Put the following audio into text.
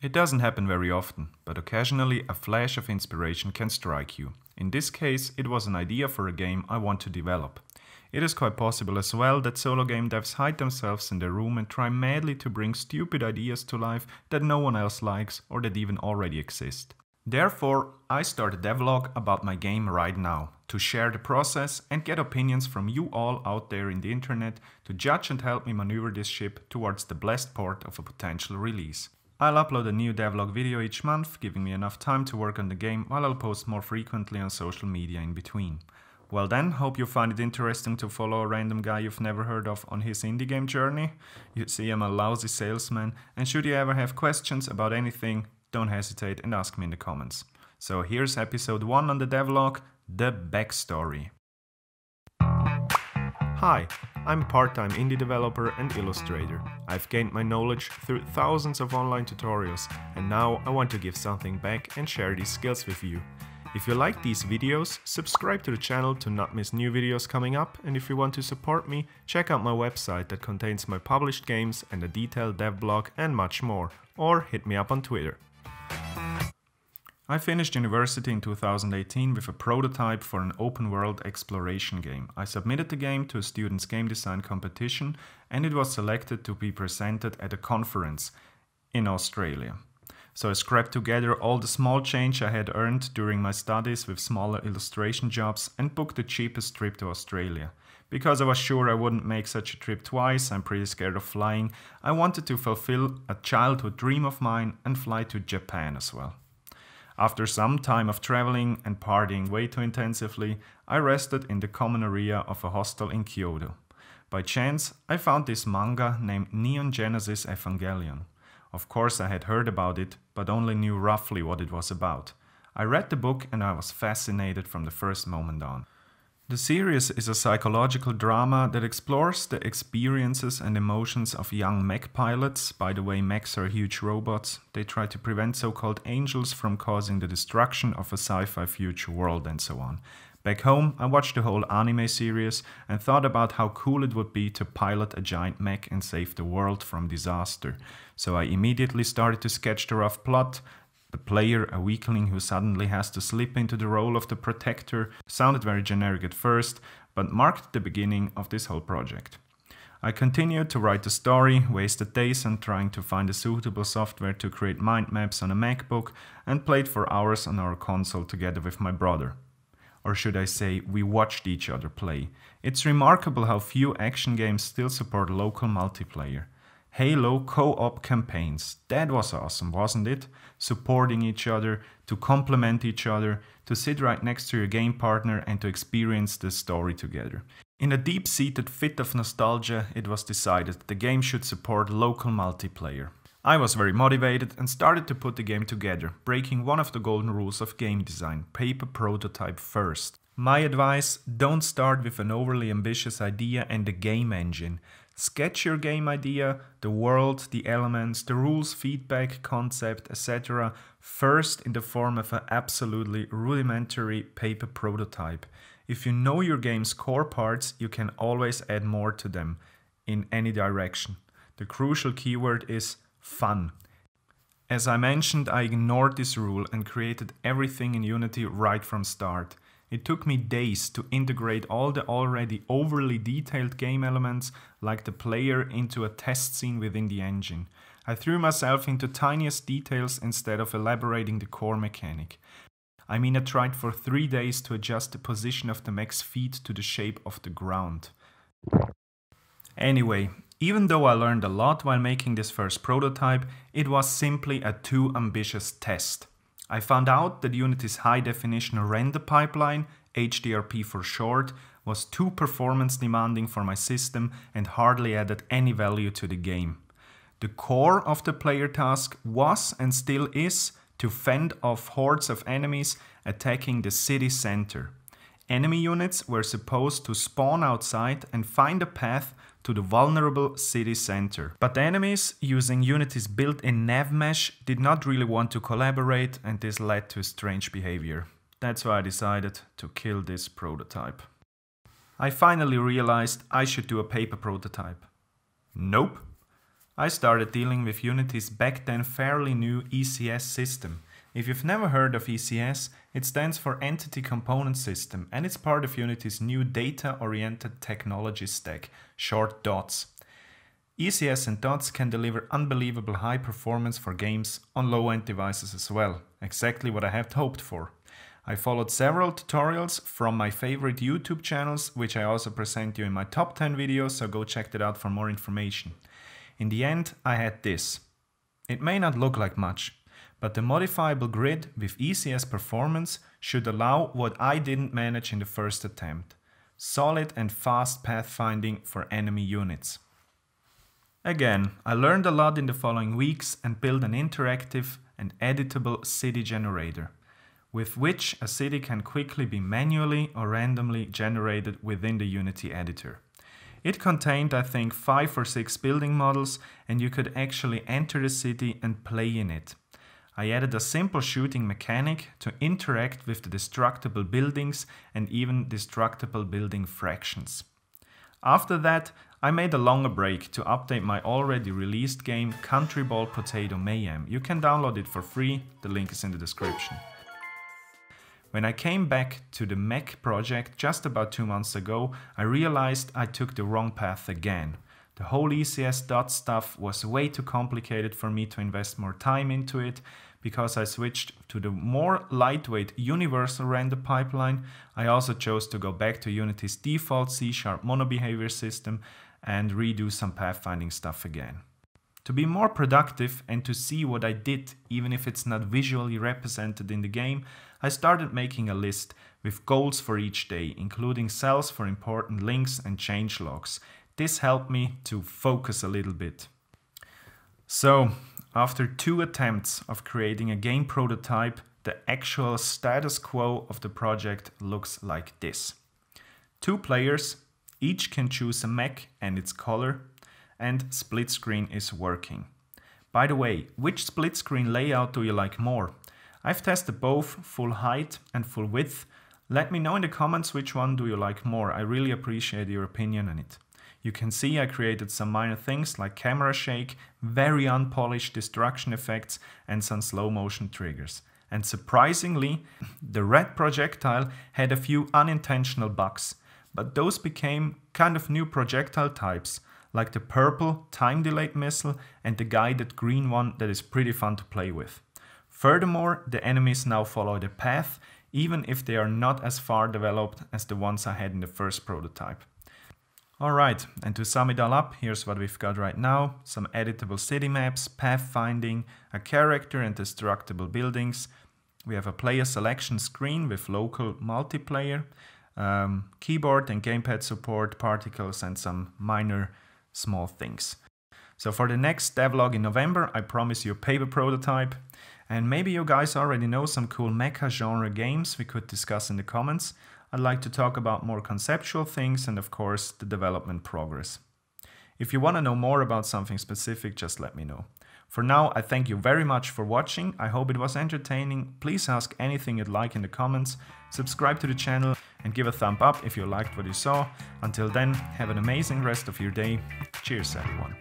It doesn't happen very often, but occasionally a flash of inspiration can strike you. In this case, it was an idea for a game I want to develop. It is quite possible as well that solo game devs hide themselves in their room and try madly to bring stupid ideas to life that no one else likes or that even already exist. Therefore, I start a devlog about my game right now, to share the process and get opinions from you all out there in the internet to judge and help me maneuver this ship towards the blessed port of a potential release. I'll upload a new devlog video each month, giving me enough time to work on the game while I'll post more frequently on social media in between. Well then, hope you find it interesting to follow a random guy you've never heard of on his indie game journey. You see, I'm a lousy salesman, and should you ever have questions about anything, don't hesitate and ask me in the comments. So here's episode 1 on the devlog, the backstory. Hi, I'm a part-time indie developer and illustrator. I've gained my knowledge through thousands of online tutorials, and now I want to give something back and share these skills with you. If you like these videos, subscribe to the channel to not miss new videos coming up, and if you want to support me, check out my website that contains my published games and a detailed devlog and much more, or hit me up on Twitter. I finished university in 2018 with a prototype for an open-world exploration game. I submitted the game to a student's game design competition and it was selected to be presented at a conference in Australia. So I scrapped together all the small change I had earned during my studies with smaller illustration jobs and booked the cheapest trip to Australia. Because I was sure I wouldn't make such a trip twice, I'm pretty scared of flying, I wanted to fulfill a childhood dream of mine and fly to Japan as well. After some time of traveling and partying way too intensively, I rested in the common area of a hostel in Kyoto. By chance, I found this manga named Neon Genesis Evangelion. Of course I had heard about it, but only knew roughly what it was about. I read the book and I was fascinated from the first moment on. The series is a psychological drama that explores the experiences and emotions of young mech pilots. By the way, mechs are huge robots. They try to prevent so-called angels from causing the destruction of a sci-fi future world and so on. Back home, I watched the whole anime series and thought about how cool it would be to pilot a giant mech and save the world from disaster. So I immediately started to sketch the rough plot. The player, a weakling who suddenly has to slip into the role of the protector, sounded very generic at first, but marked the beginning of this whole project. I continued to write the story, wasted days on trying to find a suitable software to create mind maps on a MacBook, and played for hours on our console together with my brother. Or should I say, we watched each other play. It's remarkable how few action games still support local multiplayer. Halo co-op campaigns, that was awesome, wasn't it? Supporting each other, to complement each other, to sit right next to your game partner and to experience the story together. In a deep-seated fit of nostalgia, it was decided the game should support local multiplayer. I was very motivated and started to put the game together, breaking one of the golden rules of game design: paper prototype first. My advice: don't start with an overly ambitious idea and a game engine. Sketch your game idea, the world, the elements, the rules, feedback, concept, etc. first in the form of an absolutely rudimentary paper prototype. If you know your game's core parts, you can always add more to them in any direction. The crucial keyword is fun. As I mentioned, I ignored this rule and created everything in Unity right from start. It took me days to integrate all the already overly detailed game elements, like the player, into a test scene within the engine. I threw myself into tiniest details instead of elaborating the core mechanic. I mean, I tried for 3 days to adjust the position of the mech's feet to the shape of the ground. Anyway, even though I learned a lot while making this first prototype, it was simply a too ambitious test. I found out that Unity's high-definition render pipeline, HDRP for short, was too performance demanding for my system and hardly added any value to the game. The core of the player task was and still is to fend off hordes of enemies attacking the city center. Enemy units were supposed to spawn outside and find a path to the vulnerable city center. But the enemies, using Unity's built-in nav mesh, did not really want to collaborate, and this led to strange behavior. That's why I decided to kill this prototype. I finally realized I should do a paper prototype. Nope. I started dealing with Unity's back then fairly new ECS system. If you've never heard of ECS, it stands for Entity Component System and it's part of Unity's new data-oriented technology stack, short DOTS. ECS and DOTS can deliver unbelievable high performance for games on low-end devices as well, exactly what I had hoped for. I followed several tutorials from my favorite YouTube channels, which I also present you in my top 10 videos, so go check that out for more information. In the end, I had this. It may not look like much, but the modifiable grid with ECS performance should allow what I didn't manage in the first attempt. Solid and fast pathfinding for enemy units. Again, I learned a lot in the following weeks and built an interactive and editable city generator, with which a city can quickly be manually or randomly generated within the Unity editor. It contained, I think, 5 or 6 building models and you could actually enter the city and play in it. I added a simple shooting mechanic to interact with the destructible buildings and even destructible building fractions. After that, I made a longer break to update my already released game Country Ball Potato Mayhem. You can download it for free, the link is in the description. When I came back to the mech project just about 2 months ago, I realized I took the wrong path again. The whole ECS dot stuff was way too complicated for me to invest more time into it. Because I switched to the more lightweight universal render pipeline, I also chose to go back to Unity's default C# monobehavior system and redo some pathfinding stuff again. To be more productive and to see what I did, even if it's not visually represented in the game, I started making a list with goals for each day, including cells for important links and changelogs. This helped me to focus a little bit. So, after 2 attempts of creating a game prototype, the actual status quo of the project looks like this. 2 players, each can choose a mech and its color, and split screen is working. By the way, which split screen layout do you like more? I've tested both full height and full width. Let me know in the comments which one do you like more. I really appreciate your opinion on it. You can see I created some minor things like camera shake, very unpolished destruction effects and some slow motion triggers. And surprisingly, the red projectile had a few unintentional bugs, but those became kind of new projectile types, like the purple time-delayed missile and the guided green one that is pretty fun to play with. Furthermore, the enemies now follow the path, even if they are not as far developed as the ones I had in the first prototype. Alright, and to sum it all up, here's what we've got right now. Some editable city maps, pathfinding, a character and destructible buildings. We have a player selection screen with local multiplayer, keyboard and gamepad support, particles and some minor small things. So for the next devlog in November, I promise you a paper prototype. And maybe you guys already know some cool mecha genre games we could discuss in the comments. I'd like to talk about more conceptual things and of course the development progress. If you want to know more about something specific, just let me know. For now, I thank you very much for watching. I hope it was entertaining. Please ask anything you'd like in the comments. Subscribe to the channel and give a thumb up if you liked what you saw. Until then, have an amazing rest of your day. Cheers everyone.